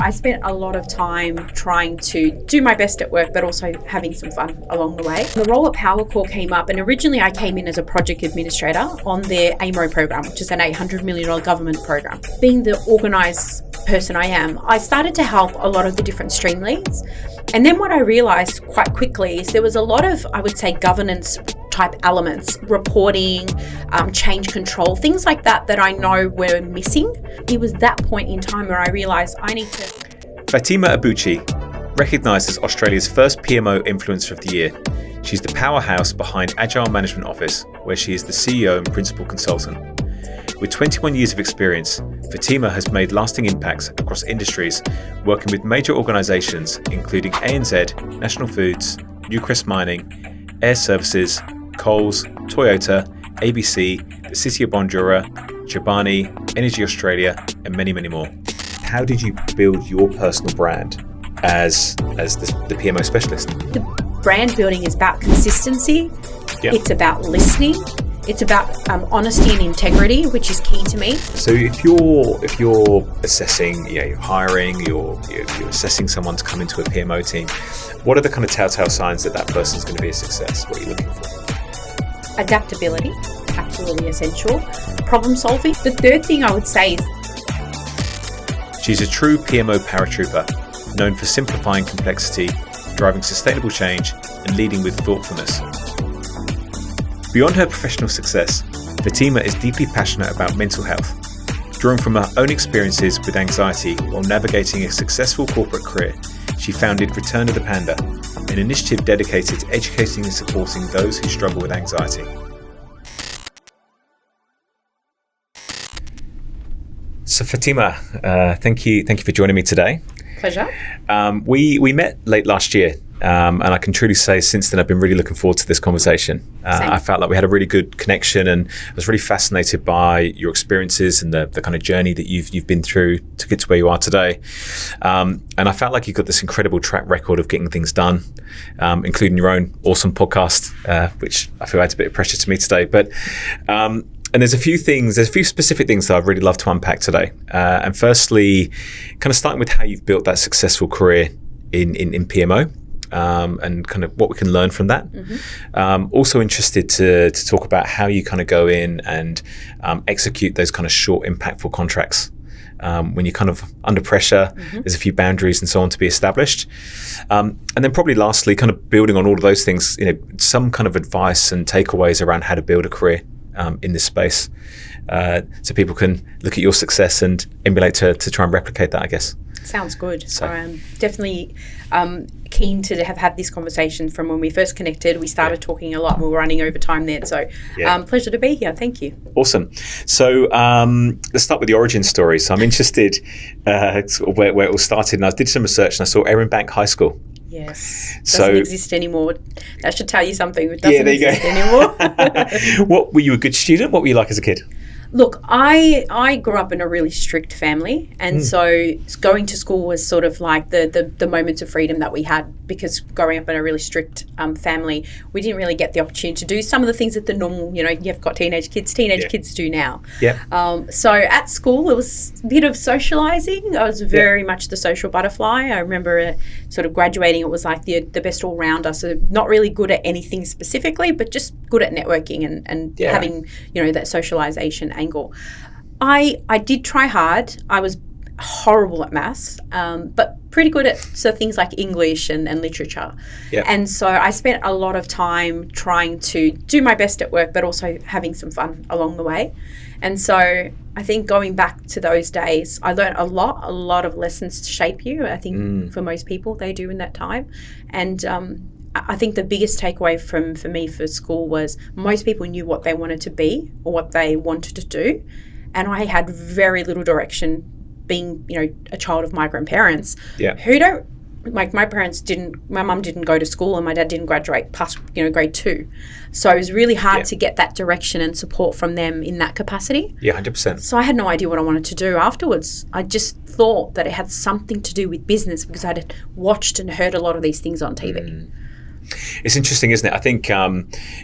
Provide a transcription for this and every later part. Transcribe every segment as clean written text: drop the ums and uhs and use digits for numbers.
I spent a lot of time trying to do my best at work, but also having some fun along the way. The role at PowerCore came up, and originally I came in as a project administrator on their Emmbr program, which is an $800 million government program. Being the organised person I am, I started to help a lot of the different stream leads. And then what I realised quite quickly is there was a lot of, I would say, governance type elements, reporting, change control, things like that I know were missing. It was that point in time where I realised I need to... Fatimah Abbouchi, recognised as Australia's first PMO Influencer of the Year. She's the powerhouse behind Agile Management Office, where she is the CEO and principal consultant. With 21 years of experience, Fatimah has made lasting impacts across industries, working with major organisations including ANZ, National Foods, Newcrest Mining, Air Services, Coles, Toyota, ABC, the City of Bondura, Chobani, Energy Australia, and many, many more. How did you build your personal brand as the PMO specialist? The brand building is about consistency. Yep. It's about listening. It's about honesty and integrity, which is key to me. So if you're assessing, you're hiring, you're assessing someone to come into a PMO team, what are the kind of telltale signs that person's going to be a success? What are you looking for? Adaptability, absolutely essential. Problem solving. The third thing I would say is she's a true PMO paratrooper, known for simplifying complexity, driving sustainable change, and leading with thoughtfulness. Beyond her professional success, Fatimah is deeply passionate about mental health. Drawing from her own experiences with anxiety while navigating a successful corporate career, she founded Return to the Panda, an initiative dedicated to educating and supporting those who struggle with anxiety. So Fatimah, thank you for joining me today. Pleasure. We met late last year. And I can truly say since then I've been really looking forward to this conversation. I felt like we had a really good connection, and I was really fascinated by your experiences and the kind of journey that you've been through to get to where you are today. And I felt like you've got this incredible track record of getting things done, including your own awesome podcast, which I feel adds a bit of pressure to me today. But and there's a few specific things that I'd really love to unpack today. And firstly, kind of starting with how you've built that successful career in PMO. And kind of what we can learn from that. Mm-hmm. Also interested to talk about how you kind of go in and execute those kind of short, impactful contracts. When you're kind of under pressure, mm-hmm. There's a few boundaries and so on to be established. And then probably lastly, kind of building on all of those things, some kind of advice and takeaways around how to build a career in this space. So people can look at your success and emulate to try and replicate that, I guess. Sounds good. So I'm definitely keen to have had this conversation from when we first connected. We started talking a lot. We were running over time there. So pleasure to be here. Thank you. Awesome. So let's start with the origin story. So I'm interested where it all started. And I did some research and I saw Emmbr High School. Yes. Doesn't exist anymore. That should tell you something. It doesn't exist anymore. What, were you a good student? What were you like as a kid? Look, I grew up in a really strict family, and so going to school was sort of like the moments of freedom that we had, because growing up in a really strict family, we didn't really get the opportunity to do some of the things that the normal, you've got teenage kids do now. Yeah. So at school, it was a bit of socialising. I was very much the social butterfly. I remember sort of graduating, it was like the best all-rounder, so not really good at anything specifically, but just good at networking and having, that socialisation angle. I did try hard. I was horrible at maths, but pretty good at things like English and literature. Yep. And so I spent a lot of time trying to do my best at work, but also having some fun along the way. And so I think going back to those days, I learned a lot of lessons to shape you. I think for most people, they do in that time. And I think the biggest takeaway for me for school was most people knew what they wanted to be or what they wanted to do. And I had very little direction, being, a child of migrant parents who don't, like my mum didn't go to school and my dad didn't graduate past, grade 2. So it was really hard to get that direction and support from them in that capacity. Yeah, 100%. So I had no idea what I wanted to do afterwards. I just thought that it had something to do with business because I had watched and heard a lot of these things on TV. It's interesting, isn't it? I think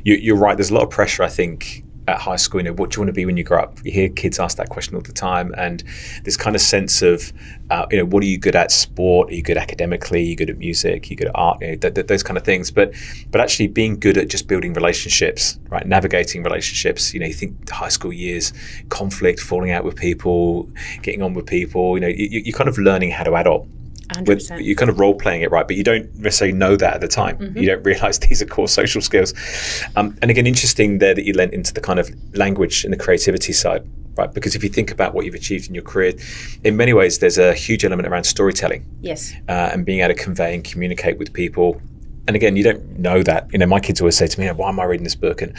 you're right. There's a lot of pressure, I think, at high school, what do you want to be when you grow up? You hear kids ask that question all the time, and this kind of sense of, what are you good at? Sport? Are you good academically? Are you good at music? Are you good at art? Those kind of things. But actually being good at just building relationships, right? Navigating relationships. You think high school years, conflict, falling out with people, getting on with people. You're kind of learning how to adult. 100%. You're kind of role playing it, right? But you don't necessarily know that at the time. Mm-hmm. You don't realize these are core social skills. And again, interesting there that you lent into the kind of language and the creativity side, right? Because if you think about what you've achieved in your career, in many ways, there's a huge element around storytelling. Yes. And being able to convey and communicate with people. And again, you don't know that. My kids always say to me, why am I reading this book? And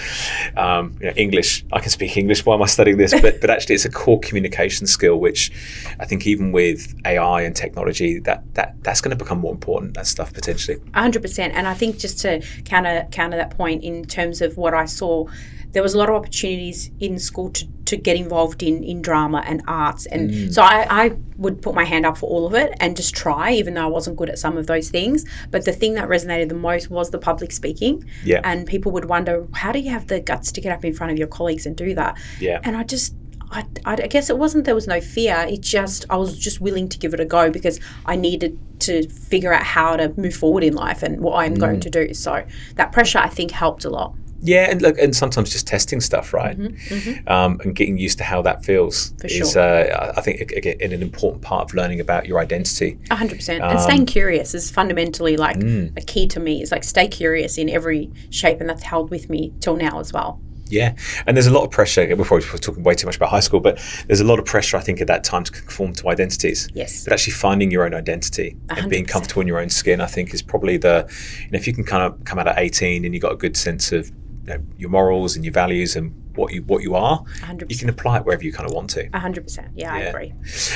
English, I can speak English. Why am I studying this? But actually, it's a core communication skill, which I think even with AI and technology, that's going to become more important. That stuff potentially. 100%. And I think just to counter that point in terms of what I saw, there was a lot of opportunities in school to get involved in drama and arts. And so I would put my hand up for all of it and just try, even though I wasn't good at some of those things. But the thing that resonated the most was the public speaking. Yeah. And people would wonder, how do you have the guts to get up in front of your colleagues and do that? Yeah. And I guess it wasn't there was no fear. I was just willing to give it a go because I needed to figure out how to move forward in life and what I'm going to do. So that pressure, I think, helped a lot. Yeah, and sometimes just testing stuff, right? And getting used to how that feels is, I think, again, an important part of learning about your identity. 100%. And staying curious is fundamentally a key to me. It's stay curious in every shape, and that's held with me till now as well. Yeah, and there's a lot of pressure. We're probably talking way too much about high school, but there's a lot of pressure, I think, at that time to conform to identities. Yes. But actually finding your own identity 100%. And being comfortable in your own skin, I think, is probably if you can kind of come out at 18 and you've got a good sense of your morals and your values and what you are, 100%. You can apply it wherever you kind of want to. 100%. Yeah, I agree.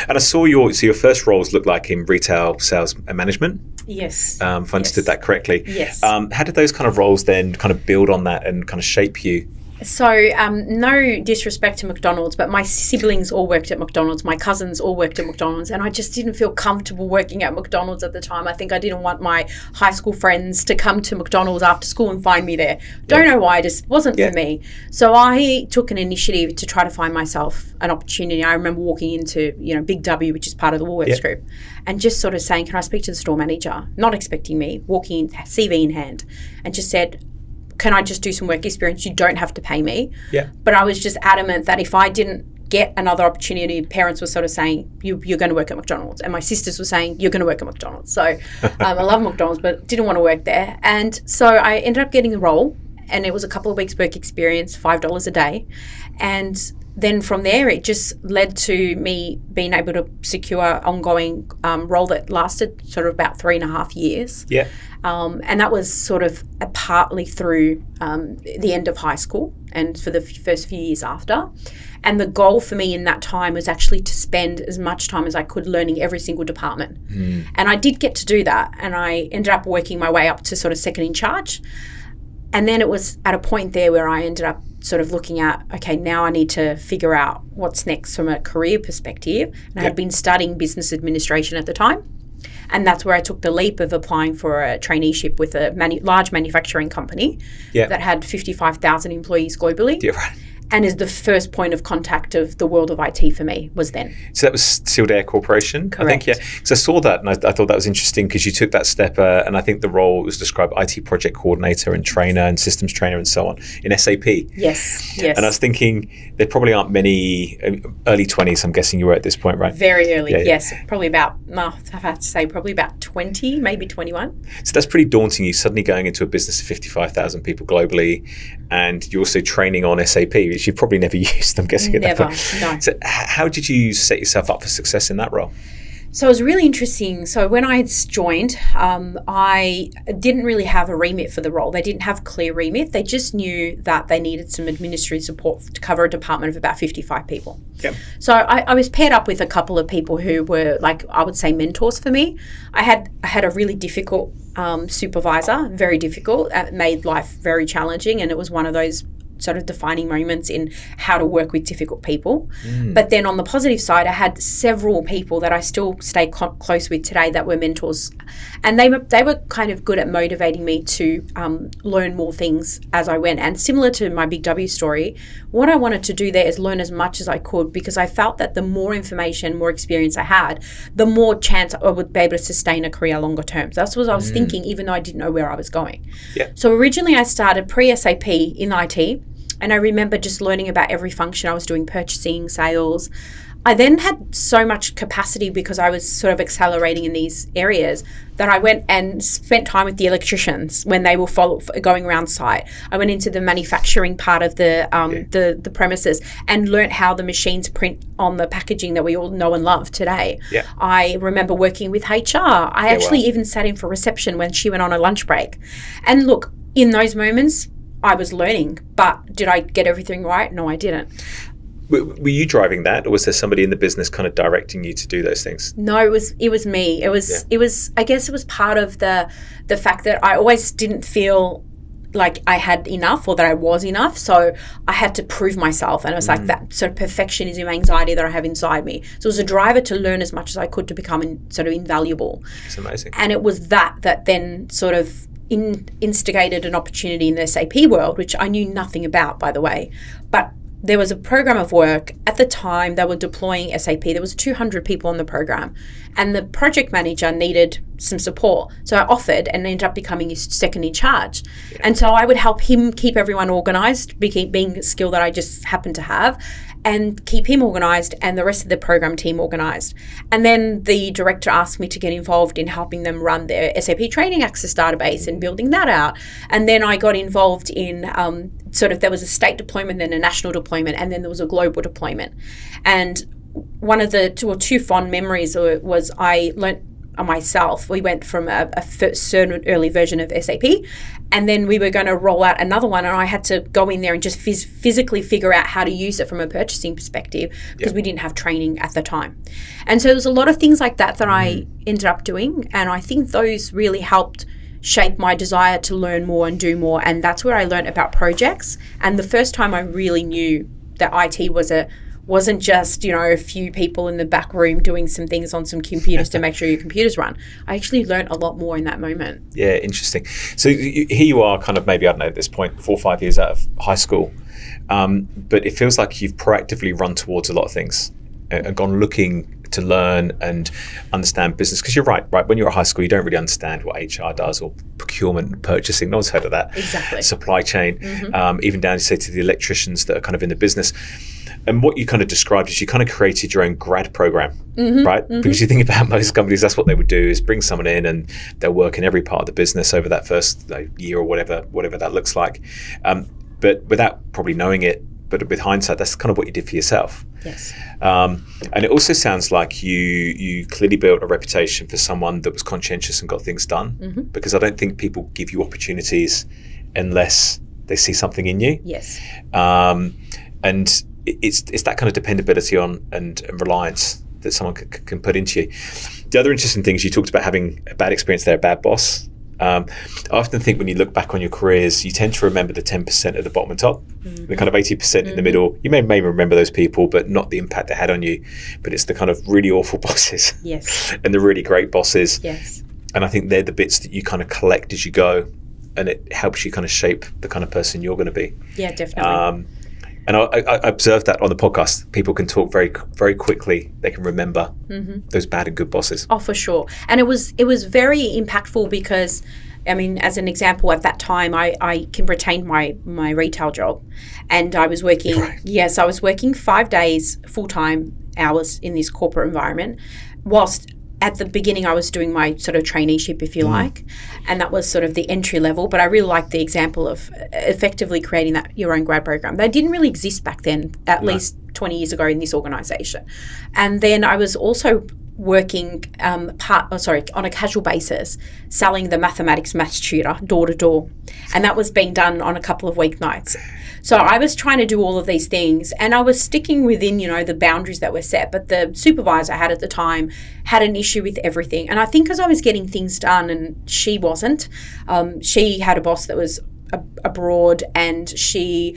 And I saw your first roles look like in retail, sales and management. Yes. If I understood that correctly. Yes. How did those kind of roles then kind of build on that and kind of shape you? So no disrespect to McDonald's, but my siblings all worked at McDonald's. My cousins all worked at McDonald's, and I just didn't feel comfortable working at McDonald's at the time. I think I didn't want my high school friends to come to McDonald's after school and find me there. Don't know why, it just wasn't for me. So I took an initiative to try to find myself an opportunity. I remember walking into, Big W, which is part of the Woolworths group, and just sort of saying, can I speak to the store manager? Not expecting me, walking in, CV in hand, and just said, can I just do some work experience? You don't have to pay me. Yeah. But I was just adamant that if I didn't get another opportunity, parents were sort of saying, you're going to work at McDonald's. And my sisters were saying, you're going to work at McDonald's. So I love McDonald's, but didn't want to work there. And so I ended up getting a role, and it was a couple of weeks work experience, $5 a day. And then from there, it just led to me being able to secure an ongoing role that lasted sort of about 3.5 years. Yeah. And that was sort of partly through the end of high school and for the first few years after. And the goal for me in that time was actually to spend as much time as I could learning every single department. And I did get to do that. And I ended up working my way up to sort of second in charge. And then it was at a point there where I ended up sort of looking at, okay, now I need to figure out what's next from a career perspective. And I had been studying business administration at the time. And that's where I took the leap of applying for a traineeship with a large manufacturing company that had 55,000 employees globally. Yeah, right. And is the first point of contact of the world of IT for me was then. So that was Sealed Air Corporation, Correct. I think, Because I saw that and I thought that was interesting because you took that step and I think the role was described IT project coordinator and trainer and systems trainer and so on in SAP. Yes. And I was thinking there probably aren't many, early 20s, I'm guessing you were at this point, right? Very early, yes. Probably about, I have to say, probably about 20, maybe 21. So that's pretty daunting. You suddenly going into a business of 55,000 people globally and you're also training on SAP, which you've probably never used, I'm guessing. Never, no. So how did you set yourself up for success in that role? So it was really interesting. So when I had joined, I didn't really have a remit for the role. They didn't have a clear remit. They just knew that they needed some administrative support to cover a department of about 55 people. Yep. So I was paired up with a couple of people who were, like, I would say, mentors for me. I had a really difficult supervisor, very difficult. It made life very challenging, and it was one of those sort of defining moments in how to work with difficult people. But then on the positive side, I had several people that I still stay close with today that were mentors, and they were kind of good at motivating me to learn more things as I went. And similar to my Big W story, what I wanted to do there is learn as much as I could, because I felt that the more information, more experience I had, the more chance I would be able to sustain a career longer term. So that's what I was thinking, even though I didn't know where I was going. Yeah. So originally I started pre-SAP in IT, and I remember just learning about every function. I was doing purchasing, sales. I then had so much capacity because I was sort of accelerating in these areas that I went and spent time with the electricians when they were going around site. I went into the manufacturing part of the premises and learnt how the machines print on the packaging that we all know and love today. Yeah. I remember working with HR. I actually even sat in for reception when she went on a lunch break. And look, in those moments, I was learning, but did I get everything right? No, I didn't. Were you driving that, or was there somebody in the business kind of directing you to do those things? No, it was me. It was I guess it was part of the fact that I always didn't feel like I had enough, or that I was enough. So I had to prove myself, and it was like that sort of perfectionism anxiety that I have inside me. So it was a driver to learn as much as I could to become sort of invaluable. It's amazing. And it was that then sort of instigated an opportunity in the SAP world, which I knew nothing about, by the way. But there was a program of work at the time. They were deploying SAP. There was 200 people on the program, and the project manager needed some support. So I offered and ended up becoming his second in charge. Yeah. And so I would help him keep everyone organized, being a skill that I just happened to have, and keep him organized and the rest of the program team organized. And then the director asked me to get involved in helping them run their SAP training access database and building that out. And then I got involved in there was a state deployment, then a national deployment, and then there was a global deployment. And one of the two fond memories was I learnt myself. We went from a certain early version of SAP, and then we were going to roll out another one, and I had to go in there and just physically figure out how to use it from a purchasing perspective, because we didn't have training at the time. And so there's a lot of things like that I ended up doing, and I think those really helped shape my desire to learn more and do more. And that's where I learned about projects. And the first time I really knew that IT wasn't just, a few people in the back room doing some things on some computers to make sure your computers run. I actually learned a lot more in that moment. Yeah, interesting. So here you are kind of maybe, I don't know, at this point, 4 or 5 years out of high school. But it feels like you've proactively run towards a lot of things and gone looking to learn and understand business. Because you're right, when you're at high school, you don't really understand what HR does, or procurement and purchasing. No one's heard of that. Exactly. Supply chain, even down to say to the electricians that are kind of in the business. And what you kind of described is you kind of created your own grad program, right? Because you think about most companies, that's what they would do, is bring someone in and they'll work in every part of the business over that first year or whatever that looks like. But without probably knowing it, but with hindsight, that's kind of what you did for yourself. Yes. And it also sounds like you clearly built a reputation for someone that was conscientious and got things done, because I don't think people give you opportunities unless they see something in you. Yes. And it's that kind of dependability on and reliance that someone can put into you. The other interesting thing is you talked about having a bad experience there, a bad boss. I often think when you look back on your careers, you tend to remember the 10% at the bottom and top, the kind of 80% in the middle. You may remember those people, but not the impact they had on you. But it's the kind of really awful bosses, and the really great bosses. Yes. And I think they're the bits that you kind of collect as you go, and it helps you kind of shape the kind of person you're going to be. Yeah, definitely. And I observed that on the podcast. People can talk very, very quickly. They can remember those bad and good bosses. Oh, for sure. And it was very impactful because, I mean, as an example, at that time, I retained my retail job, and I was working. Right. Yes, I was working 5 days full-time hours in this corporate environment, whilst at the beginning I was doing my sort of traineeship, if you like, and that was sort of the entry level. But I really liked the example of effectively creating that your own grad program. They didn't really exist back then, at least 20 years ago in this organisation. And then I was also working on a casual basis, selling the maths tutor door to door, and that was being done on a couple of weeknights. So I was trying to do all of these things, and I was sticking within, the boundaries that were set. But the supervisor I had at the time had an issue with everything. And I think because I was getting things done and she wasn't, she had a boss that was abroad, and she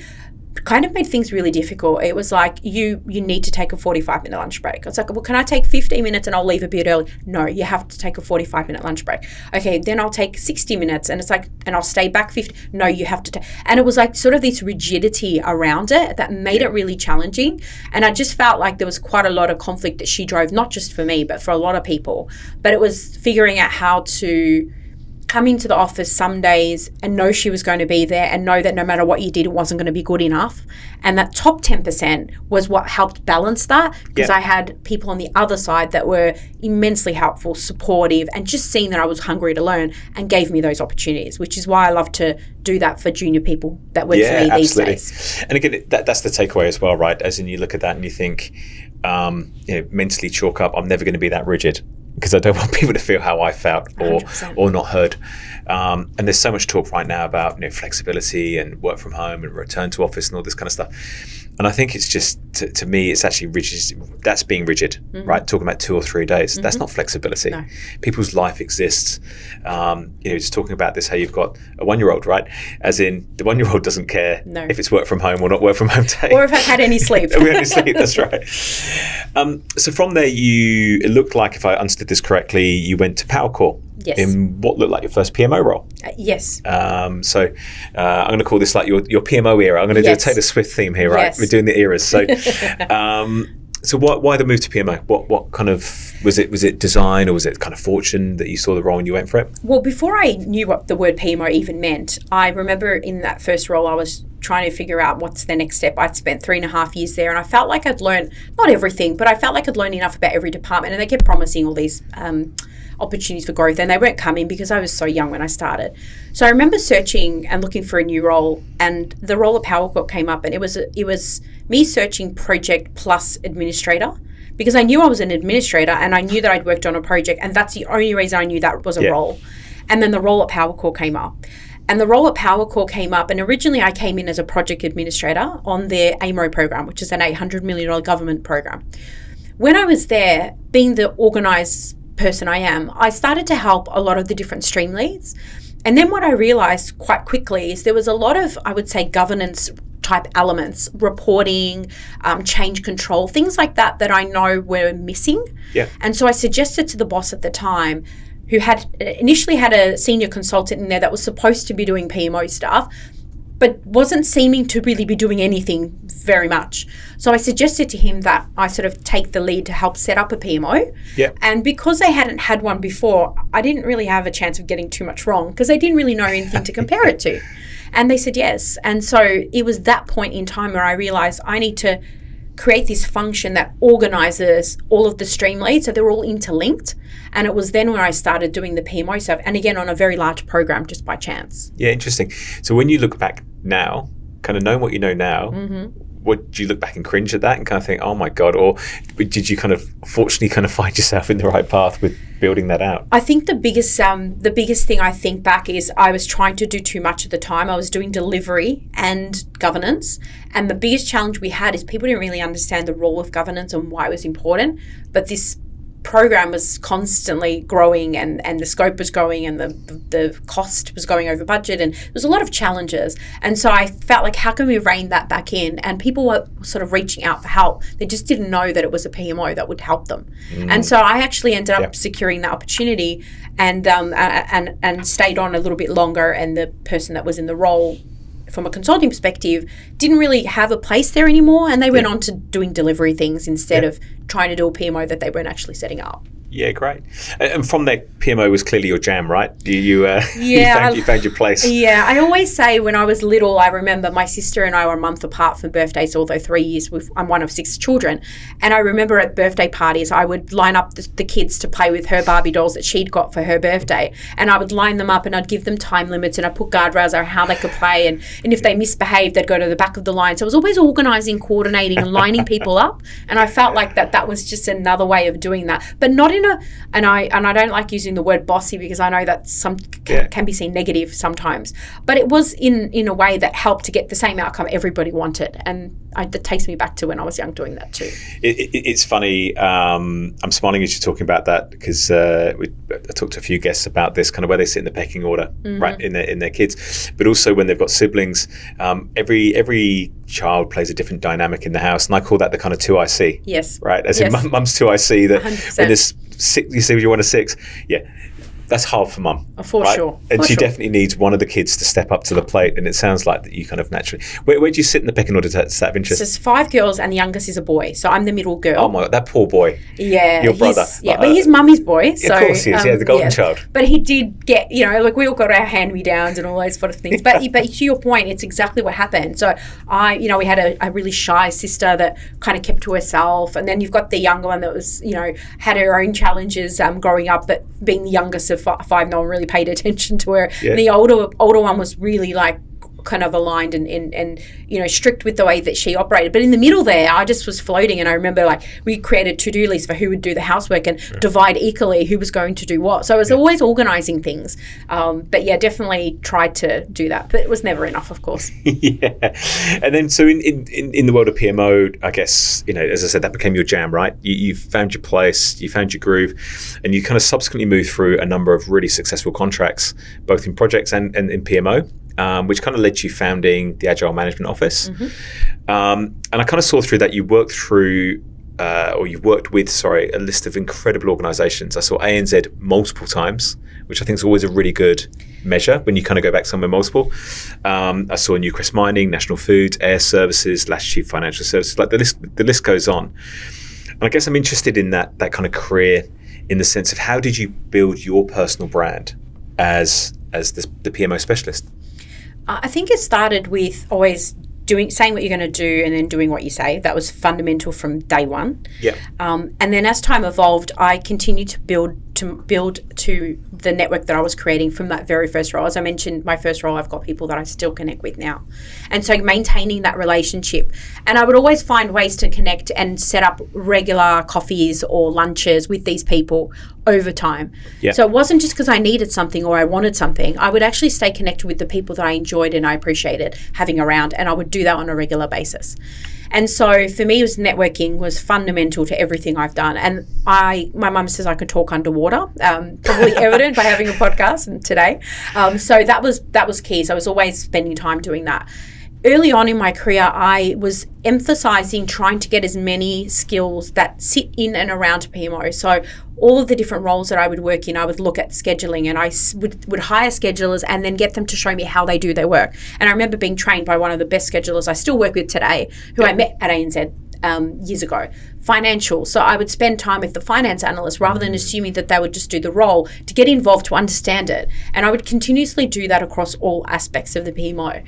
kind of made things really difficult. It was like, you need to take a 45-minute lunch break. I was like, well, can I take 15 minutes and I'll leave a bit early? No, you have to take a 45-minute lunch break. Okay, then I'll take 60 minutes and it's like, and I'll stay back 50. No, you have to take. And it was like sort of this rigidity around it that made it really challenging. And I just felt like there was quite a lot of conflict that she drove, not just for me, but for a lot of people. But it was figuring out how to come into the office some days and know she was going to be there and know that no matter what you did, it wasn't going to be good enough. And that top 10% was what helped balance that, because I had people on the other side that were immensely helpful, supportive, and just seeing that I was hungry to learn and gave me those opportunities, which is why I love to do that for junior people that work for me these days. And again, that's the takeaway as well, right? As in, you look at that and you think, mentally chalk up, I'm never going to be that rigid, because I don't want people to feel how I felt or not heard. And there's so much talk right now about flexibility and work from home and return to office and all this kind of stuff. And I think it's just, to me, it's actually rigid. That's being rigid, right? Talking about 2 or 3 days. That's not flexibility. No. People's life exists. Just talking about this, how you've got a 1-year-old, right? As in, the 1-year-old doesn't care if it's work from home or not work from home day. Or if I've had any sleep. That's right. So from there, it looked like, if I understood this correctly, you went to PowerCore. Yes. In what looked like your first PMO role. Yes. So I'm going to call this like your PMO era. I'm going to do a Taylor Swift theme here, right? Yes. We're doing the eras. So so why the move to PMO? What kind of, was it design, or was it kind of fortune that you saw the role and you went for it? Well, before I knew what the word PMO even meant, I remember in that first role I was trying to figure out what's the next step. I'd spent 3.5 years there, and I felt like I'd learned, not everything, but I felt like I'd learned enough about every department, and they kept promising all these opportunities for growth, and they weren't coming because I was so young when I started. So I remember searching and looking for a new role, and the role of PowerCore came up, and it was me searching project plus administrator, because I knew I was an administrator and I knew that I'd worked on a project, and that's the only reason I knew that was a role. And then the role at PowerCore came up. And the role at PowerCore came up, and originally I came in as a project administrator on their Emmbr program, which is an $800 million government program. When I was there, being the organised person I am, I started to help a lot of the different stream leads. And then what I realised quite quickly is there was a lot of, I would say, governance type elements, reporting, change control, things like that I know were missing. Yeah. And so I suggested to the boss at the time, who had initially had a senior consultant in there that was supposed to be doing PMO stuff, but wasn't seeming to really be doing anything very much. So I suggested to him that I sort of take the lead to help set up a PMO. Yeah. And because they hadn't had one before, I didn't really have a chance of getting too much wrong, because they didn't really know anything to compare it to. And they said yes. And so it was that point in time where I realized I need to create this function that organizes all of the stream leads so they're all interlinked. And it was then when I started doing the PMO stuff, and again on a very large program just by chance. Yeah, interesting. So when you look back now, kind of knowing what you know now, what do you look back and cringe at that and kind of think, oh my God, or did you kind of fortunately kind of find yourself in the right path with building that out? I think the biggest thing I think back is I was trying to do too much at the time. I was doing delivery and governance, and the biggest challenge we had is people didn't really understand the role of governance and why it was important. But this program was constantly growing, and the scope was growing, and the cost was going over budget, and there was a lot of challenges. And so I felt like, how can we rein that back in? And people were sort of reaching out for help. They just didn't know that it was a PMO that would help them. And so I actually ended up securing that opportunity and stayed on a little bit longer. And the person that was in the role, from a consulting perspective, didn't really have a place there anymore, and they went on to doing delivery things instead of trying to do a PMO that they weren't actually setting up. Yeah, great. And from there, PMO was clearly your jam, right? You found your place. Yeah, I always say when I was little, I remember my sister and I were a month apart for birthdays, although 3 years, I'm one of 6 children. And I remember at birthday parties, I would line up the kids to play with her Barbie dolls that she'd got for her birthday. And I would line them up, and I'd give them time limits, and I'd put guardrails on how they could play. And if they misbehaved, they'd go to the back of the line. So I was always organising, coordinating, and lining people up. And I felt like that was just another way of doing that. But not in and I don't like using the word bossy, because I know that can be seen negative sometimes, but it was in a way that helped to get the same outcome everybody wanted, and that takes me back to when I was young doing that too. It's funny. I'm smiling as you're talking about that, because I talked to a few guests about this, kind of where they sit in the pecking order, right, in their kids, but also when they've got siblings. Every child plays a different dynamic in the house, and I call that the kind of 2IC. Yes. Right? As in mum's 2IC, that 100%. when there's six, you see you want a 6, that's hard for mum. For sure. And she definitely needs one of the kids to step up to the plate. And it sounds like that you kind of naturally... Where do you sit in the pecking order? That's that of interest? So there's 5 girls and the youngest is a boy. So I'm the middle girl. Oh my God, that poor boy. Yeah. Your brother. But he's mummy's boy. So, of course he is, the golden child. But he did get, we all got our hand-me-downs and all those sort of things. But to your point, it's exactly what happened. So we had a really shy sister that kind of kept to herself. And then you've got the younger one that was, had her own challenges growing up, but being the youngest of 5, no one really paid attention to her. Yeah. And the older one was really kind of aligned and strict with the way that she operated. But in the middle there, I just was floating, and I remember we created to-do lists for who would do the housework and divide equally who was going to do what. So I was always organising things. But definitely tried to do that, but it was never enough, of course. And then so in the world of PMO, I guess, as I said, that became your jam, right? You found your place, you found your groove, and you kind of subsequently moved through a number of really successful contracts, both in projects and in PMO. Which kind of led to you founding the Agile Management Office. Mm-hmm. And I kind of saw through that you worked with a list of incredible organisations. I saw ANZ multiple times, which I think is always a really good measure when you kind of go back somewhere multiple. I saw Newcrest Mining, National Foods, Air Services, Latitude Financial Services. The list goes on. And I guess I'm interested in that kind of career in the sense of how did you build your personal brand as the PMO specialist? I think it started with always saying what you're going to do and then doing what you say. That was fundamental from day one. Yeah. And then as time evolved, I continued to build to the network that I was creating from that very first role. As I mentioned, my first role, I've got people that I still connect with now. And so maintaining that relationship. And I would always find ways to connect and set up regular coffees or lunches with these people over time. Yeah. So it wasn't just because I needed something or I wanted something. I would actually stay connected with the people that I enjoyed and I appreciated having around, and I would do that on a regular basis. And so for me, networking was fundamental to everything I've done. And my mum says I could talk underwater, probably evident by having a podcast and today. So that was key. So I was always spending time doing that. Early on in my career, I was emphasising trying to get as many skills that sit in and around PMO. So all of the different roles that I would work in, I would look at scheduling, and I would hire schedulers and then get them to show me how they do their work. And I remember being trained by one of the best schedulers I still work with today, who I met at ANZ years ago. Financial. So I would spend time with the finance analyst rather than assuming that they would just do the role, to get involved, to understand it. And I would continuously do that across all aspects of the PMO.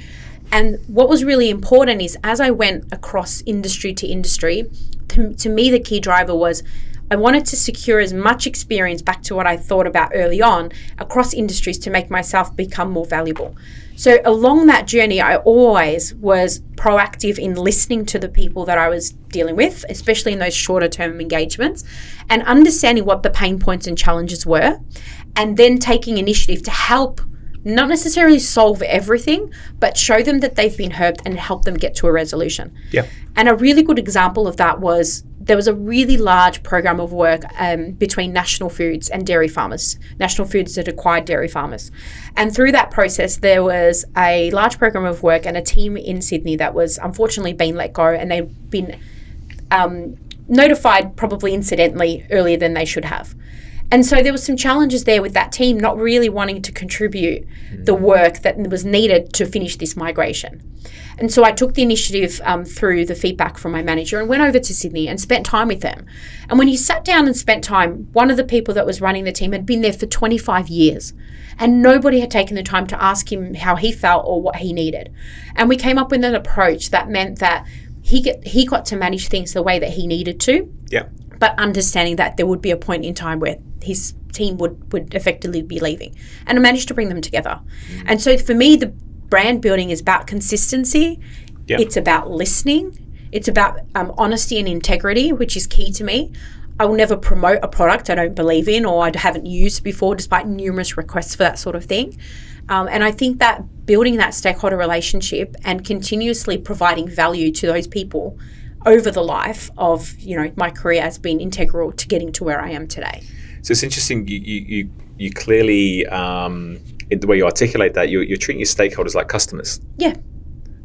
And what was really important is as I went across industry to industry, to me the key driver was I wanted to secure as much experience, back to what I thought about early on, across industries to make myself become more valuable. So along that journey, I always was proactive in listening to the people that I was dealing with, especially in those shorter term engagements, and understanding what the pain points and challenges were, and then taking initiative to help not necessarily solve everything, but show them that they've been heard and help them get to a resolution. Yeah. And a really good example of that was there was a really large program of work between National Foods and dairy farmers. National Foods had acquired dairy farmers. And through that process, there was a large program of work and a team in Sydney that was unfortunately being let go, and they'd been notified probably incidentally earlier than they should have. And so there was some challenges there with that team not really wanting to contribute the work that was needed to finish this migration. And so I took the initiative through the feedback from my manager and went over to Sydney and spent time with them. And when you sat down and spent time, one of the people that was running the team had been there for 25 years, and nobody had taken the time to ask him how he felt or what he needed. And we came up with an approach that meant that he got to manage things the way that he needed to. Yeah. But understanding that there would be a point in time where his team would effectively be leaving. And I managed to bring them together. And so for me, the brand building is about consistency. Yeah. It's about listening. It's about honesty and integrity, which is key to me. I will never promote a product I don't believe in or I haven't used before, despite numerous requests for that sort of thing. And I think that building that stakeholder relationship and continuously providing value to those people over the life of my career has been integral to getting to where I am today. So it's interesting. You clearly, in the way you articulate that, you're treating your stakeholders like customers. Yeah.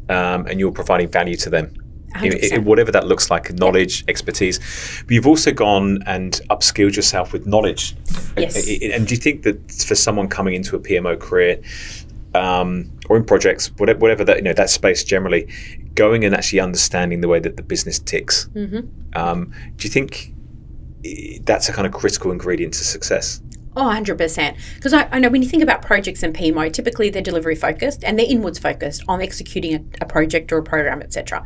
and you're providing value to them. In Whatever that looks like, knowledge, expertise. But you've also gone and upskilled yourself with knowledge. Yes. And do you think that for someone coming into a PMO career or in projects, whatever that, that space generally, going and actually understanding the way that the business ticks, do you think that's a kind of critical ingredient to success? Oh, 100%. Because I know when you think about projects and PMO, typically they're delivery focused and they're inwards focused on executing a project or a program, etc.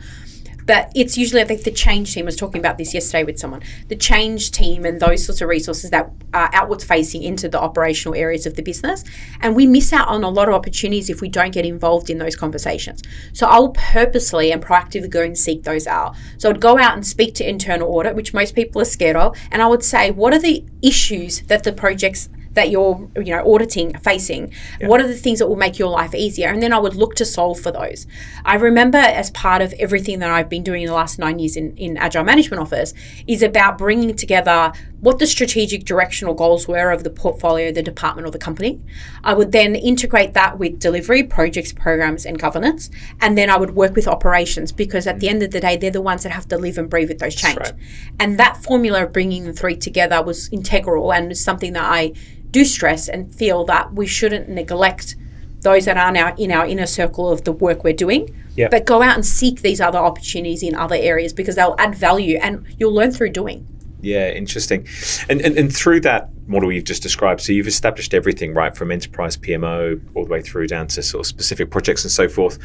But it's usually, I think the change team, I was talking about this yesterday with someone, the change team and those sorts of resources that are outwards facing into the operational areas of the business. And we miss out on a lot of opportunities if we don't get involved in those conversations. So I'll purposely and proactively go and seek those out. So I'd go out and speak to internal audit, which most people are scared of. And I would say, what are the issues that the projects that you're auditing, facing? What are the things that will make your life easier? And then I would look to solve for those. I remember as part of everything that I've been doing in the last 9 years in Agile Management Office is about bringing together what the strategic directional goals were of the portfolio, the department or the company. I would then integrate that with delivery, projects, programs and governance. And then I would work with operations because at the end of the day, they're the ones that have to live and breathe with those change. Right. And that formula of bringing the three together was integral and is something that I do stress and feel that we shouldn't neglect those that are now in our inner circle of the work we're doing, but go out and seek these other opportunities in other areas because they'll add value and you'll learn through doing. Yeah, interesting. And through that model you've just described, so you've established everything, right, from enterprise PMO all the way through down to sort of specific projects and so forth.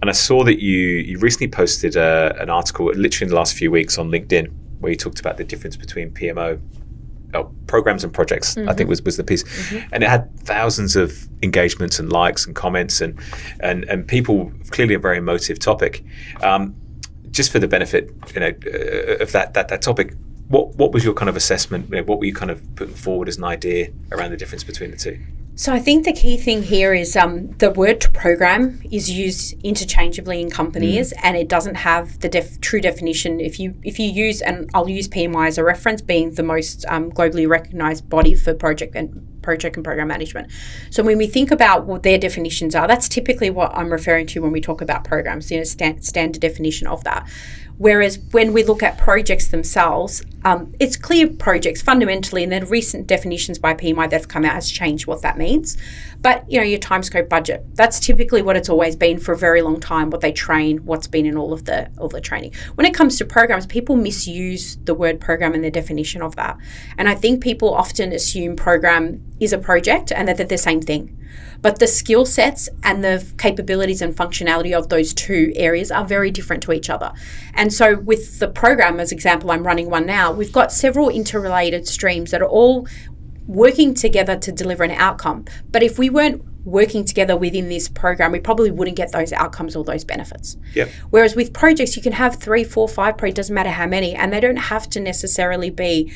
And I saw that you recently posted an article, literally in the last few weeks on LinkedIn, where you talked about the difference between PMO programs and projects, I think was the piece. And it had thousands of engagements and likes and comments and people, clearly a very emotive topic. Just for the benefit of that topic, what was your kind of assessment? What were you kind of putting forward as an idea around the difference between the two? So I think the key thing here is the word program is used interchangeably in companies and it doesn't have the true definition. If you use, and I'll use PMI as a reference, being the most globally recognized body for project and program management. So when we think about what their definitions are, that's typically what I'm referring to when we talk about programs, standard definition of that. Whereas when we look at projects themselves, it's clear projects fundamentally, and then recent definitions by PMI that's come out has changed what that means. But your time scope budget, that's typically what it's always been for a very long time, what they train, what's been in all of the training. When it comes to programs, people misuse the word program and the definition of that. And I think people often assume program is a project and that they're the same thing. But the skill sets and the capabilities and functionality of those two areas are very different to each other. And so with the program, as example, I'm running one now, we've got several interrelated streams that are all working together to deliver an outcome. But if we weren't working together within this program, we probably wouldn't get those outcomes or those benefits. Yep. Whereas with projects, you can have 3, 4, 5 projects, doesn't matter how many, and they don't have to necessarily be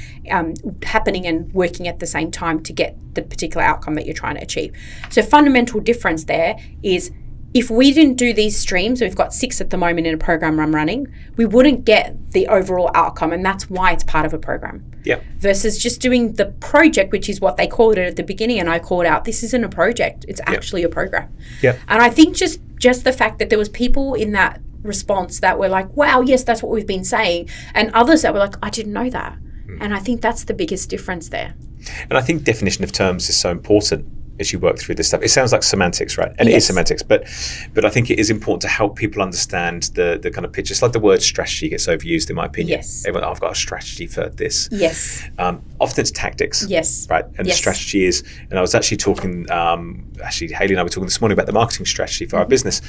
happening and working at the same time to get the particular outcome that you're trying to achieve. So fundamental difference there is if we didn't do these streams, we've got 6 at the moment in a program I'm running, we wouldn't get the overall outcome, and that's why it's part of a program. Yep. Versus just doing the project, which is what they called it at the beginning, and I called out, this isn't a project, it's actually a program. Yep. And I think just the fact that there was people in that response that were like, wow, yes, that's what we've been saying, and others that were like, I didn't know that. And I think that's the biggest difference there. And I think definition of terms is so important as you work through this stuff. It sounds like semantics, right? And It is semantics, but I think it is important to help people understand the kind of picture. It's like the word strategy gets overused, in my opinion. Yes. Everyone, I've got a strategy for this. Yes. Often it's tactics. Yes. Right? And the strategy is, and I was actually talking, Hayley and I were talking this morning about the marketing strategy for our business.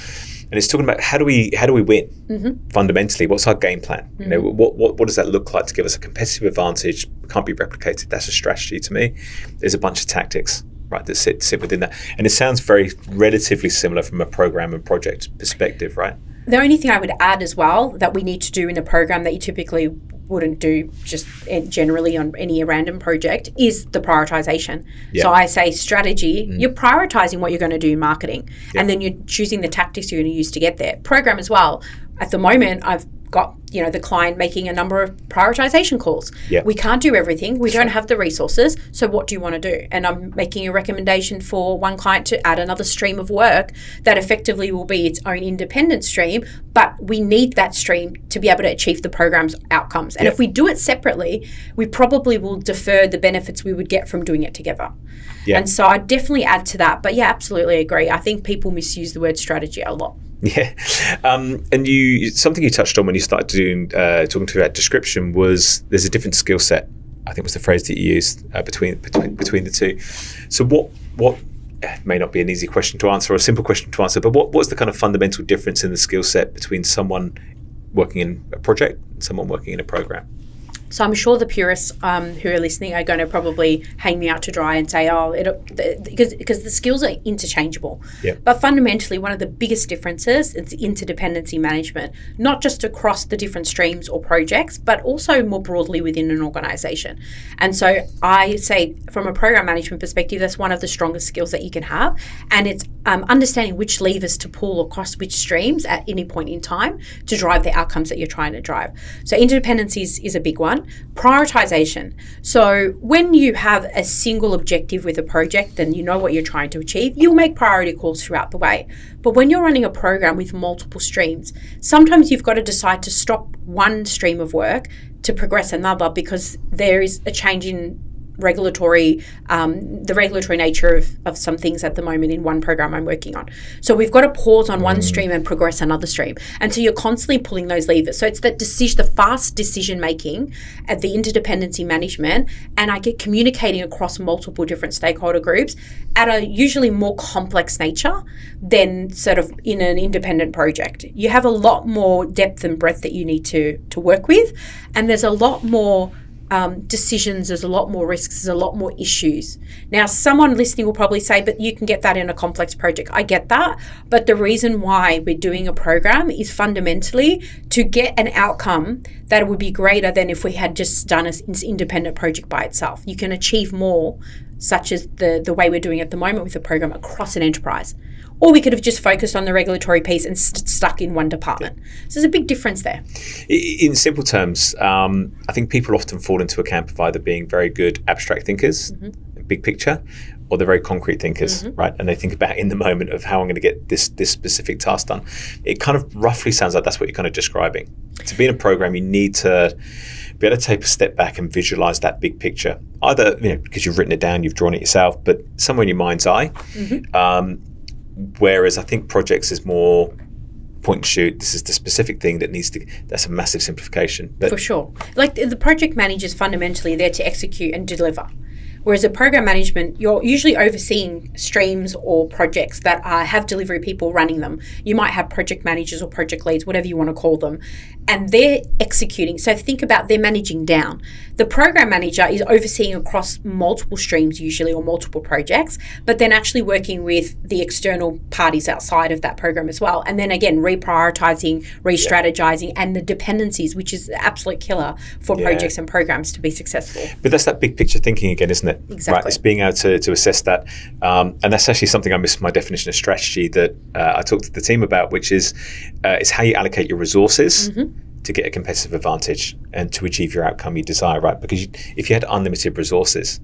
And it's talking about how do we win fundamentally? What's our game plan? What does that look like to give us a competitive advantage? Can't be replicated. That's a strategy to me. There's a bunch of tactics, right, that sit within that. And it sounds very relatively similar from a program and project perspective, right? The only thing I would add as well that we need to do in a program that you typically wouldn't do just generally on any random project is the prioritization. Yeah. So I say strategy, you're prioritizing what you're going to do in marketing, and then you're choosing the tactics you're going to use to get there. Program as well. At the moment, I've got, the client making a number of prioritization calls. Yeah. We can't do everything. We don't have the resources. So what do you want to do? And I'm making a recommendation for one client to add another stream of work that effectively will be its own independent stream, but we need that stream to be able to achieve the program's outcomes. And if we do it separately, we probably will defer the benefits we would get from doing it together. Yeah. And so I definitely add to that. But yeah, absolutely agree. I think people misuse the word strategy a lot. Yeah, and something you touched on when you started talking to that description was there's a different skill set. I think was the phrase that you used between the two. So what may not be an easy question to answer or a simple question to answer, but what's the kind of fundamental difference in the skill set between someone working in a project and someone working in a program? So I'm sure the purists who are listening are going to probably hang me out to dry and say, because the skills are interchangeable. Yep. But fundamentally, one of the biggest differences is interdependency management, not just across the different streams or projects, but also more broadly within an organisation. And so I say from a program management perspective, that's one of the strongest skills that you can have. And it's understanding which levers to pull across which streams at any point in time to drive the outcomes that you're trying to drive. So interdependency is a big one. Prioritization. So when you have a single objective with a project and you know what you're trying to achieve, you'll make priority calls throughout the way. But when you're running a program with multiple streams, sometimes you've got to decide to stop one stream of work to progress another because there is a change in the regulatory nature of some things at the moment in one program I'm working on. So we've got to pause on one stream and progress another stream. And so you're constantly pulling those levers. So it's the fast decision making at the interdependency management, and I get communicating across multiple different stakeholder groups at a usually more complex nature than sort of in an independent project. You have a lot more depth and breadth that you need to work with, and there's a lot more decisions, there's a lot more risks, there's a lot more issues. Now, someone listening will probably say, but you can get that in a complex project. I get that. But the reason why we're doing a program is fundamentally to get an outcome that would be greater than if we had just done an independent project by itself. You can achieve more, such as the way we're doing at the moment with the program across an enterprise. Or we could have just focused on the regulatory piece and stuck in one department. So there's a big difference there. In simple terms, I think people often fall into a camp of either being very good abstract thinkers, big picture, or they're very concrete thinkers, right? And they think about in the moment of how I'm going to get this specific task done. It kind of roughly sounds like that's what you're kind of describing. To be in a program, you need to be able to take a step back and visualize that big picture. Either because you've written it down, you've drawn it yourself, but somewhere in your mind's eye. Whereas I think projects is more point and shoot. This is the specific thing that's a massive simplification. For sure. Like the project manager is fundamentally there to execute and deliver. Whereas a program management, you're usually overseeing streams or projects that have delivery people running them. You might have project managers or project leads, whatever you want to call them, and they're executing. So think about they're managing down. The program manager is overseeing across multiple streams usually or multiple projects, but then actually working with the external parties outside of that program as well. And then again, reprioritizing, re-strategizing, and the dependencies, which is the absolute killer for projects and programs to be successful. But that's that big picture thinking again, isn't it? Exactly. Right, it's being able to assess that. And that's actually something I missed my definition of strategy that I talked to the team about, which is how you allocate your resources to get a competitive advantage and to achieve your outcome you desire, right? Because if you had unlimited resources,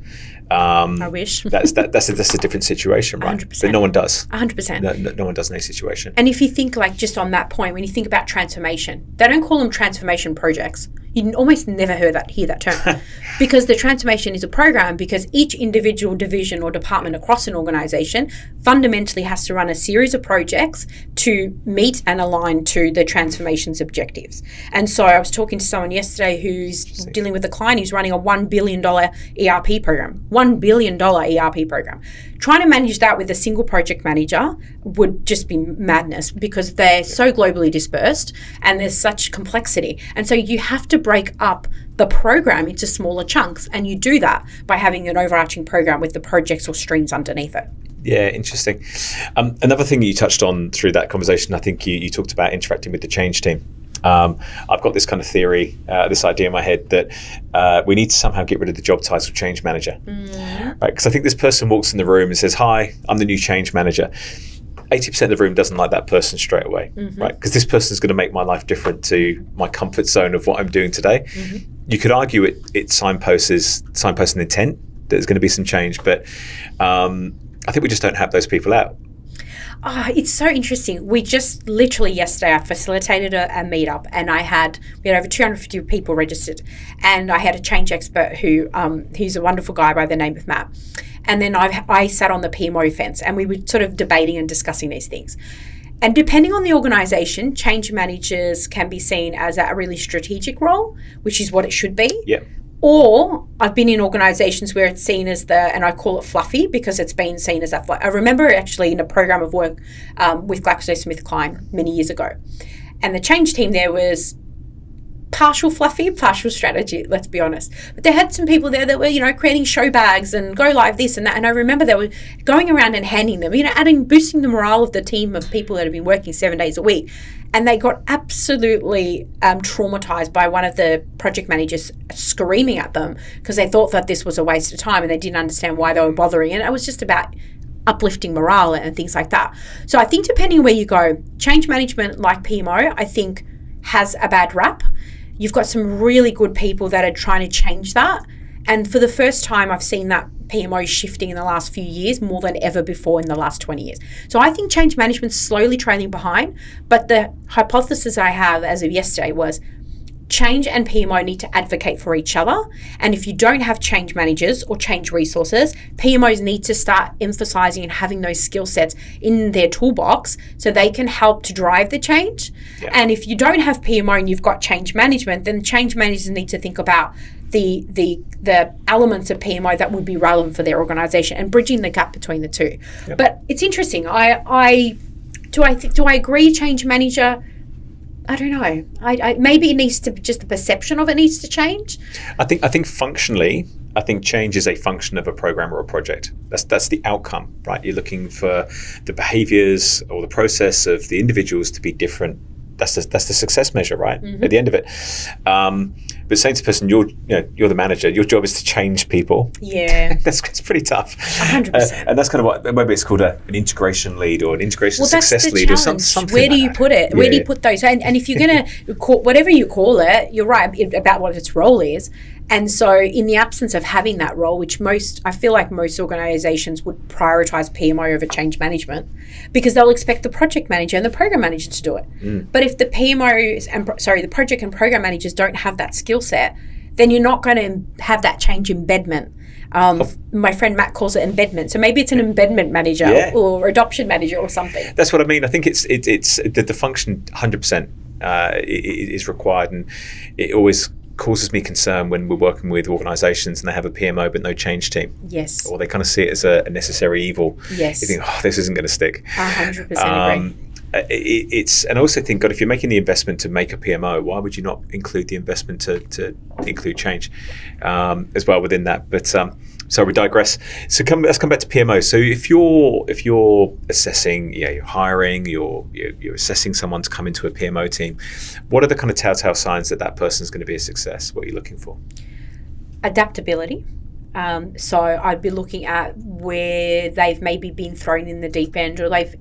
I wish. that's a different situation, right? 100%. But no one does. 100%. No one does in any situation. And if you think like just on that point, when you think about transformation, they don't call them transformation projects. You almost never hear that term because the transformation is a program because each individual division or department across an organization fundamentally has to run a series of projects to meet and align to the transformation's objectives. And so I was talking to someone yesterday who's dealing with a client who's running a $1 billion ERP program. $1 billion ERP program. Trying to manage that with a single project manager would just be madness because they're so globally dispersed and there's such complexity. And so you have to break up the program into smaller chunks, and you do that by having an overarching program with the projects or streams underneath it. Yeah, interesting. Another thing you touched on through that conversation, I think you talked about interacting with the change team. I've got this kind of theory, this idea in my head that we need to somehow get rid of the job title change manager, right? Because I think this person walks in the room and says, "Hi, I'm the new change manager." 80% of the room doesn't like that person straight away, right? Because this person is going to make my life different to my comfort zone of what I'm doing today. You could argue it signposts an intent. There's going to be some change, but I think we just don't have those people out. Oh, it's so interesting. We just literally yesterday, I facilitated a meetup, and we had over 250 people registered, and I had a change expert who's a wonderful guy by the name of Matt. And then I sat on the PMO fence, and we were sort of debating and discussing these things. And depending on the organisation, change managers can be seen as a really strategic role, which is what it should be. Yeah. Or I've been in organisations where it's seen as and I call it fluffy because it's been seen as that. I remember actually in a program of work with GlaxoSmithKline many years ago, and the change team there was partial fluffy, partial strategy, let's be honest. But they had some people there that were, creating show bags and go live this and that. And I remember they were going around and handing them, boosting the morale of the team of people that have been working 7 days a week. And they got absolutely traumatized by one of the project managers screaming at them because they thought that this was a waste of time and they didn't understand why they were bothering. And it was just about uplifting morale and things like that. So I think depending where you go, change management like PMO, I think has a bad rap. You've got some really good people that are trying to change that. And for the first time, I've seen that PMO shifting in the last few years more than ever before in the last 20 years. So I think change management's slowly trailing behind. But the hypothesis I have as of yesterday was change and PMO need to advocate for each other. And if you don't have change managers or change resources, PMOs need to start emphasizing and having those skill sets in their toolbox so they can help to drive the change. Yeah. And if you don't have PMO and you've got change management, then change managers need to think about the elements of PMO that would be relevant for their organisation and bridging the gap between the two. Yep. But it's interesting. Do I agree change manager? I don't know. Maybe it needs to, just the perception of it needs to change. I think functionally, change is a function of a program or a project. That's the outcome, right? You're looking for the behaviours or the process of the individuals to be different. That's the success measure, right? At the end of it. But saying to the person, you're the manager, your job is to change people. Yeah. That's pretty tough. 100%. And that's kind of what, maybe it's called an integration lead or an integration success lead challenge. Or something. Where do you put it? Where do you put those? And if you're going to, whatever you call it, you're right about what its role is. And so in the absence of having that role, which I feel like most organisations would prioritise PMO over change management because they'll expect the project manager and the program manager to do it. But if the the project and program managers don't have that skill set, then you're not going to have that change embedment. My friend Matt calls it embedment. So maybe it's an embedment manager or adoption manager or something. That's what I mean. I think it's the function 100% is required, and it always causes me concern when we're working with organisations and they have a PMO but no change team. Yes. Or they kind of see it as a necessary evil. Yes. You think, this isn't going to stick. 100% agree. And I also think, God, if you're making the investment to make a PMO, why would you not include the investment to include change as well within that? But so we digress. So let's come back to PMO. So if you're assessing, you're hiring, you're assessing someone to come into a PMO team, what are the kind of telltale signs that person's going to be a success? What are you looking for? Adaptability. So I'd be looking at where they've maybe been thrown in the deep end, or they've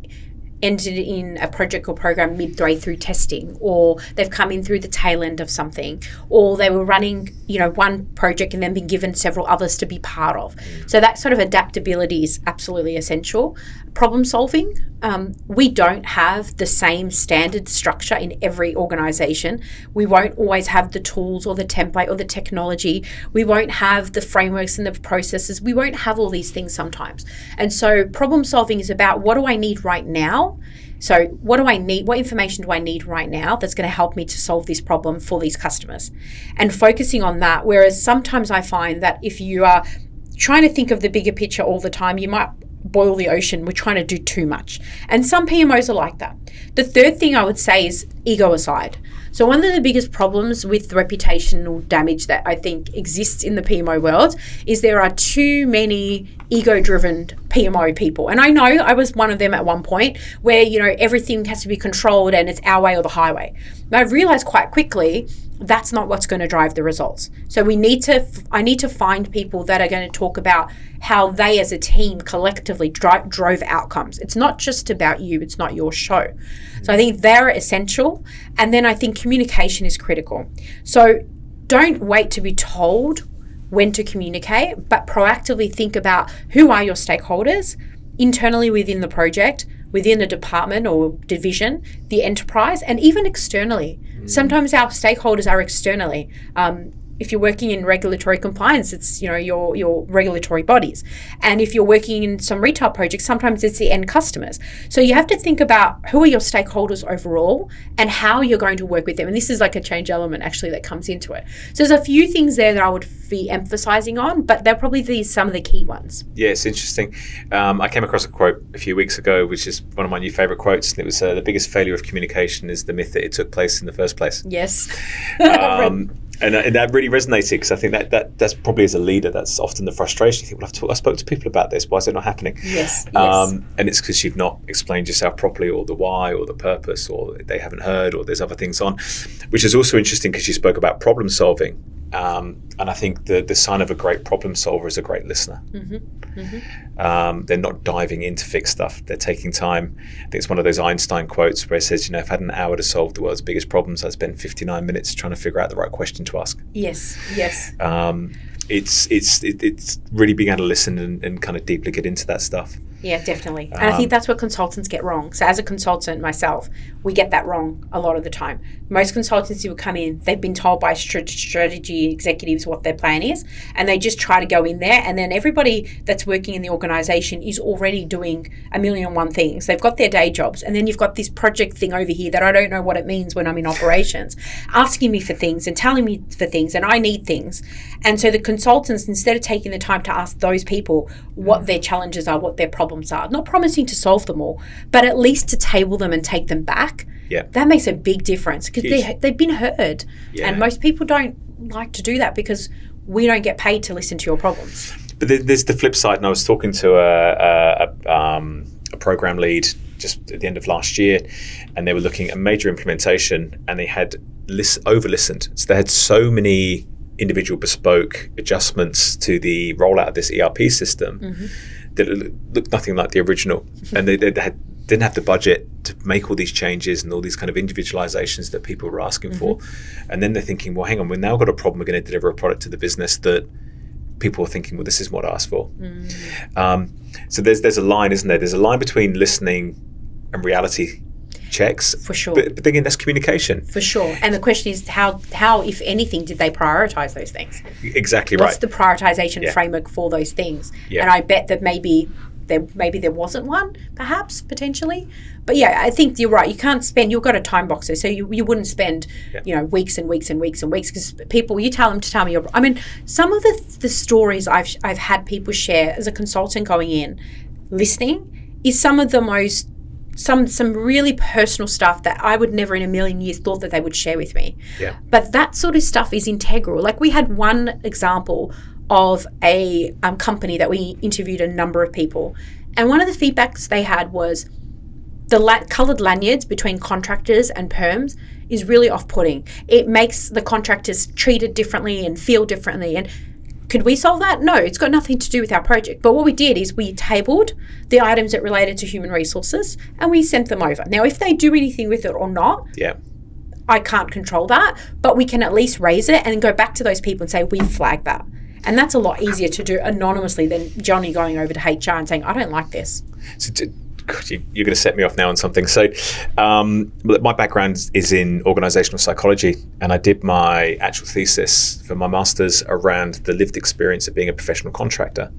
entered in a project or program midway through testing, or they've come in through the tail end of something, or they were running, one project and then been given several others to be part of. So that sort of adaptability is absolutely essential. Problem solving. We don't have the same standard structure in every organisation. We won't always have the tools or the template or the technology. We won't have the frameworks and the processes. We won't have all these things sometimes. And so problem solving is about, what do I need right now? So what do I need? What information do I need right now that's going to help me to solve this problem for these customers? And focusing on that. Whereas sometimes I find that if you are trying to think of the bigger picture all the time, you might boil the ocean. We're trying to do too much. And some PMOs are like that. The third thing I would say is ego aside. So one of the biggest problems with reputational damage that I think exists in the PMO world is there are too many ego-driven PMO people. And I know I was one of them at one point where, everything has to be controlled and it's our way or the highway. But I've realized quite quickly, that's not what's going to drive the results. So I need to find people that are going to talk about how they as a team collectively drove outcomes. It's not just about you. It's not your show. So I think they're essential. And then I think communication is critical. So don't wait to be told when to communicate, but proactively think about who are your stakeholders internally within the project, within a department or division, the enterprise, and even externally. Sometimes our stakeholders are externally. If you're working in regulatory compliance, it's your regulatory bodies. And if you're working in some retail projects, sometimes it's the end customers. So you have to think about who are your stakeholders overall and how you're going to work with them. And this is like a change element actually that comes into it. So there's a few things there that I would be emphasizing on, but they're probably some of the key ones. Yeah, it's interesting. I came across a quote a few weeks ago, which is one of my new favorite quotes. And it was the biggest failure of communication is the myth that it took place in the first place. Yes. And that really resonated, because I think that's probably, as a leader, that's often the frustration. You think, well, I spoke to people about this. Why is it not happening? Yes. And it's because you've not explained yourself properly, or the why, or the purpose, or they haven't heard, or there's other things on, which is also interesting because you spoke about problem solving. And I think the sign of a great problem solver is a great listener. They're not diving in to fix stuff. They're taking time. I think it's one of those Einstein quotes where it says, if I had an hour to solve the world's biggest problems, I'd spend 59 minutes trying to figure out the right question to ask. Yes. It's really being able to listen and kind of deeply get into that stuff. Yeah, definitely. And I think that's what consultants get wrong. So as a consultant myself, we get that wrong a lot of the time. Most consultants who come in, they've been told by strategy executives what their plan is, and they just try to go in there, and then everybody that's working in the organization is already doing a million and one things. They've got their day jobs, and then you've got this project thing over here that I don't know what it means when I'm in operations, asking me for things and telling me for things, and I need things. And so the consultants, instead of taking the time to ask those people what their challenges are, what their problems are, not promising to solve them all, but at least to table them and take them back, that makes a big difference, because they've been heard. And most people don't like to do that because we don't get paid to listen to your problems. But there's the flip side, and I was talking to a program lead just at the end of last year, and they were looking at major implementation, and they had over-listened. So they had so many individual bespoke adjustments to the rollout of this ERP system that looked nothing like the original. And they didn't have the budget to make all these changes and all these kind of individualizations that people were asking for. And then they're thinking, well, hang on, we've now got a problem. We're going to deliver a product to the business that people are thinking, well, this is what I asked for. So there's a line, isn't there? There's a line between listening and reality checks. For sure. But again, that's communication. For sure. And the question is how, if anything, did they prioritize those things? Exactly What's right. the prioritization framework for those things? Yeah. And I bet that maybe there wasn't one, perhaps, potentially. But yeah, I think you're right. You've got a time boxer, so you wouldn't spend, weeks and weeks and weeks and weeks, because people, you tell them to tell me some of the stories I've had people share as a consultant going in, listening, is some of the most, some really personal stuff that I would never in a million years thought that they would share with me. Yeah. But that sort of stuff is integral. Like, we had one example of a company that we interviewed a number of people, and one of the feedbacks they had was the coloured lanyards between contractors and perms is really off-putting. It makes the contractors treated differently and feel differently. And could we solve that? No, it's got nothing to do with our project. But what we did is we tabled the items that related to human resources and we sent them over. Now, if they do anything with it or not, I can't control that, but we can at least raise it and go back to those people and say, we flagged that. And that's a lot easier to do anonymously than Johnny going over to HR and saying, I don't like this. So you're going to set me off now on something. So my background is in organizational psychology, and I did my actual thesis for my master's around the lived experience of being a professional contractor.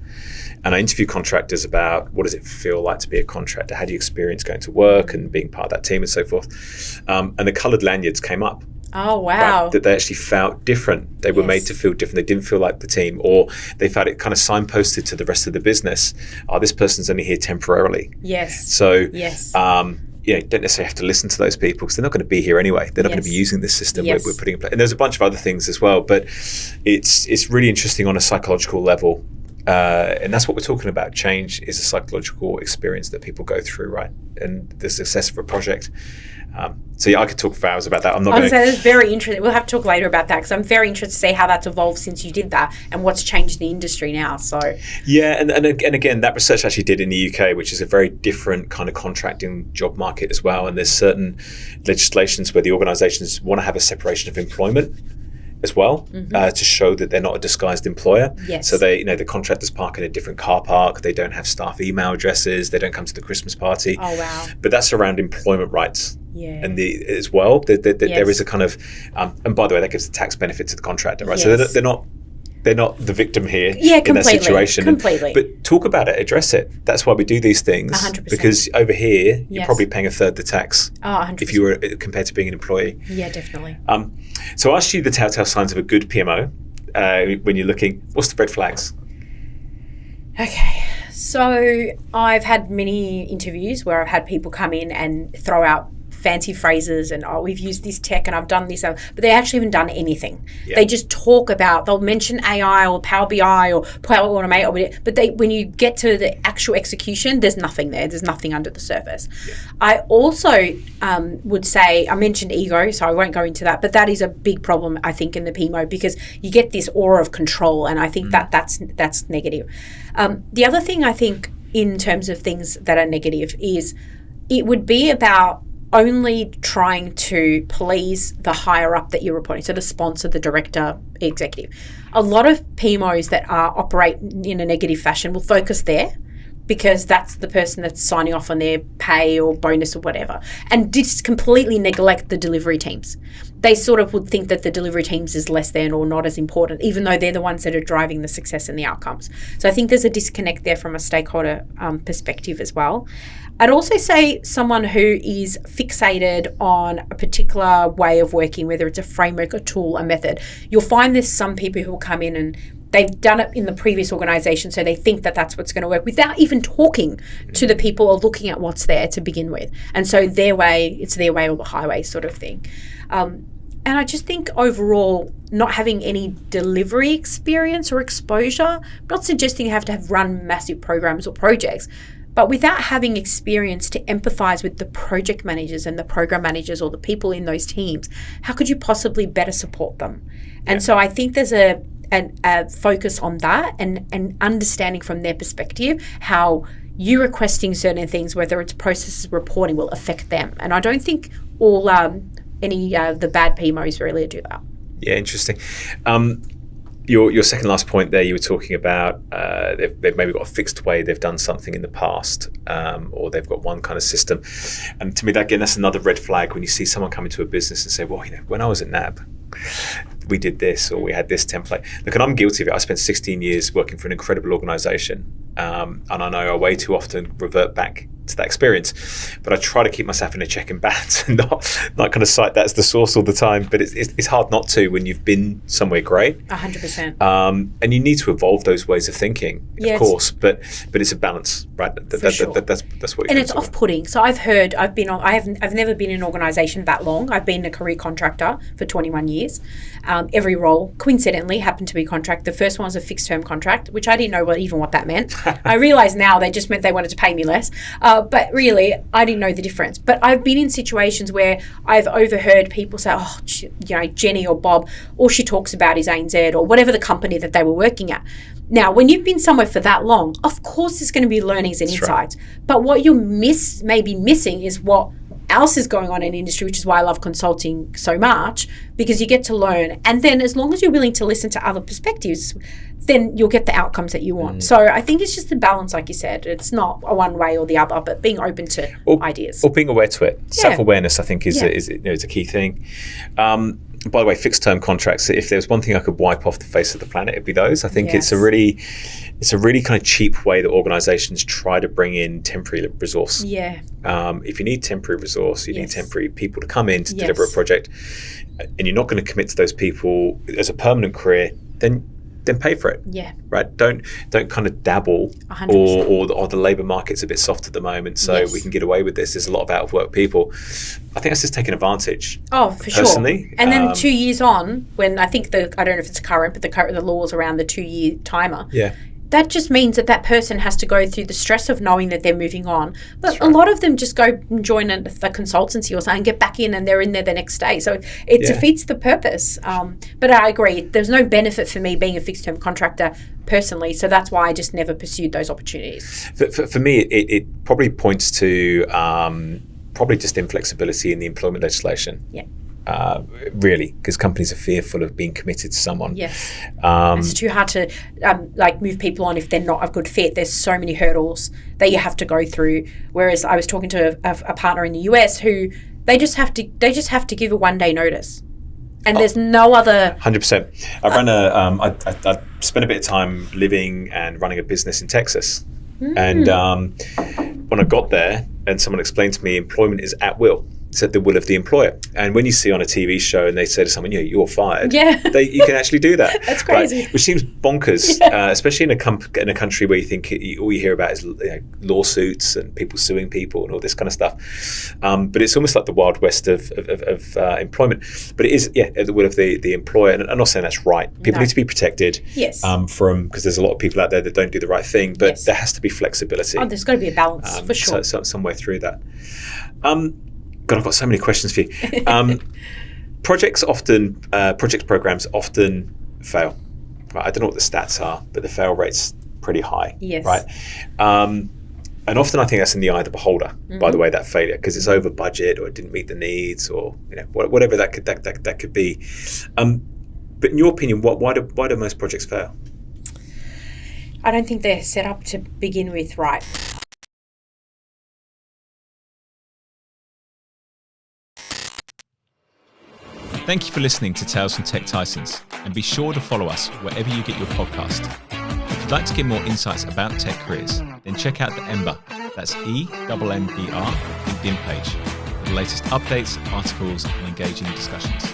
And I interviewed contractors about what does it feel like to be a contractor? How do you experience going to work and being part of that team and so forth? And the coloured lanyards came up. Oh, wow. Right? That they actually felt different. They were made to feel different. They didn't feel like the team, or they felt it kind of signposted to the rest of the business. This person's only here temporarily. Yes. So, you don't necessarily have to listen to those people because they're not going to be here anyway. They're not going to be using this system we're putting in place. And there's a bunch of other things as well, but it's really interesting on a psychological level. And that's what we're talking about. Change is a psychological experience that people go through, right? And the success of a project. So yeah, I could talk for hours about that. I'm not going to say that's very interesting. We'll have to talk later about that because I'm very interested to see how that's evolved since you did that and what's changed the industry now. So yeah, and again, that research actually did in the UK, which is a very different kind of contracting job market as well. And there's certain legislations where the organisations want to have a separation of employment as well, to show that they're not a disguised employer. Yes. So they, the contractors park in a different car park. They don't have staff email addresses. They don't come to the Christmas party. Oh wow! But that's around employment rights. Yeah. And as well, there is a kind of, and by the way, that gives a tax benefit to the contractor, right? Yes. So they're not the victim here in that situation. Completely. But talk about it, address it. That's why we do these things. 100%. Because over here, you're probably paying a third the tax. Oh, 100%. If you were compared to being an employee. Yeah, definitely. So I asked you the telltale signs of a good PMO when you're looking. What's the red flags? Okay. So I've had many interviews where I've had people come in and throw out fancy phrases and, we've used this tech and I've done this, but they actually haven't done anything. Yeah. They just talk about, they'll mention AI or Power BI or Power Automate, but when you get to the actual execution, there's nothing there. There's nothing under the surface. Yeah. I also would say, I mentioned ego, so I won't go into that, but that is a big problem, I think, in the PMO because you get this aura of control, and I think that's negative. The other thing I think in terms of things that are negative is it would be about only trying to please the higher up that you're reporting, so the sponsor, the director, executive. A lot of PMOs that operate in a negative fashion will focus there because that's the person that's signing off on their pay or bonus or whatever, and just completely neglect the delivery teams. They sort of would think that the delivery teams is less than or not as important, even though they're the ones that are driving the success and the outcomes. So I think there's a disconnect there from a stakeholder perspective as well. I'd also say someone who is fixated on a particular way of working, whether it's a framework, a tool, a method. You'll find there's some people who will come in and they've done it in the previous organisation, so they think that that's what's going to work without even talking to the people or looking at what's there to begin with. And so it's their way or the highway sort of thing. And I just think overall, not having any delivery experience or exposure, I'm not suggesting you have to have run massive programs or projects, but without having experience to empathise with the project managers and the program managers or the people in those teams, how could you possibly better support them? And so I think there's a focus on that and understanding from their perspective how you requesting certain things, whether it's processes reporting, will affect them. And I don't think all the bad PMOs really do that. Yeah, interesting. Your second last point there, you were talking about they've maybe got a fixed way they've done something in the past, or they've got one kind of system. And to me, that's another red flag when you see someone come into a business and say, well, when I was at NAB, we did this or we had this template. Look, and I'm guilty of it. I spent 16 years working for an incredible organisation, and I know I way too often revert back to that experience, but I try to keep myself in a check and balance and not kind of cite that as the source all the time. But it's hard not to when you've been somewhere great. 100%. And you need to evolve those ways of thinking, of course. But it's a balance, right? That's what. And it's off-putting. So I've never been in an organisation that long. I've been a career contractor for 21 years. Every role, coincidentally, happened to be contract. The first one was a fixed-term contract, which I didn't know what that meant. I realise now they just meant they wanted to pay me less. But really, I didn't know the difference. But I've been in situations where I've overheard people say, Jenny or Bob, all she talks about is ANZ or whatever the company that they were working at. Now, when you've been somewhere for that long, of course there's going to be learnings and insights. Right. But what you may be missing is what else is going on in industry, which is why I love consulting so much, because you get to learn. And then as long as you're willing to listen to other perspectives, then you'll get the outcomes that you want. So I think it's just a balance, like you said. It's not a one way or the other, but being open to ideas. Or being aware to it. Yeah. Self-awareness, I think, is a key thing. By the way, fixed-term contracts, if there's one thing I could wipe off the face of the planet, it'd be those. I think it's a really kind of cheap way that organisations try to bring in temporary resource. Yeah. If you need temporary resource, you need temporary people to come in to deliver a project, and you're not going to commit to those people as a permanent career, then pay for it. Yeah. Right. Don't kind of dabble, 100%. or the labour market's a bit soft at the moment, so we can get away with this. There's a lot of out of work people. I think that's just taking advantage. Oh, for personally. Sure. And then 2 years on, when I think I don't know if it's current, but the laws around the 2 year timer. Yeah. that just means that person has to go through the stress of knowing that they're moving on. But a lot of them just go and join a consultancy or something, get back in, and they're in there the next day. So it defeats the purpose. But I agree. There's no benefit for me being a fixed-term contractor personally. So that's why I just never pursued those opportunities. For me, it probably points to probably just inflexibility in the employment legislation. Yeah. Really, because companies are fearful of being committed to someone. Yes. It's too hard to move people on if they're not a good fit. There's so many hurdles that you have to go through. Whereas I was talking to a partner in the US who they just have to give a 1-day notice. And there's no other... 100%. I spent a bit of time living and running a business in Texas. And when I got there and someone explained to me employment is at will. It's at the will of the employer. And when you see on a TV show and they say to someone, you're fired, you can actually do that. That's crazy. Right? Which seems bonkers, especially in a country where you think all you hear about is lawsuits and people suing people and all this kind of stuff. But it's almost like the Wild West of employment. But it is, at the will of the employer. And I'm not saying that's right. People need to be protected because there's a lot of people out there that don't do the right thing. But there has to be flexibility. Oh, there's got to be a balance, for sure. So somewhere through that. God, I've got so many questions for you. Project programs often fail. Right? I don't know what the stats are, but the fail rate's pretty high. Yes. Right. And often I think that's in the eye of the beholder. By the way, that failure, because it's over budget or it didn't meet the needs or whatever that could be. But in your opinion, why do most projects fail? I don't think they're set up to begin with right. Thank you for listening to Tales from Tech Titans, and be sure to follow us wherever you get your podcast. If you'd like to get more insights about tech careers, then check out the Emmbr, that's EMMBR, LinkedIn page for the latest updates, articles, and engaging discussions.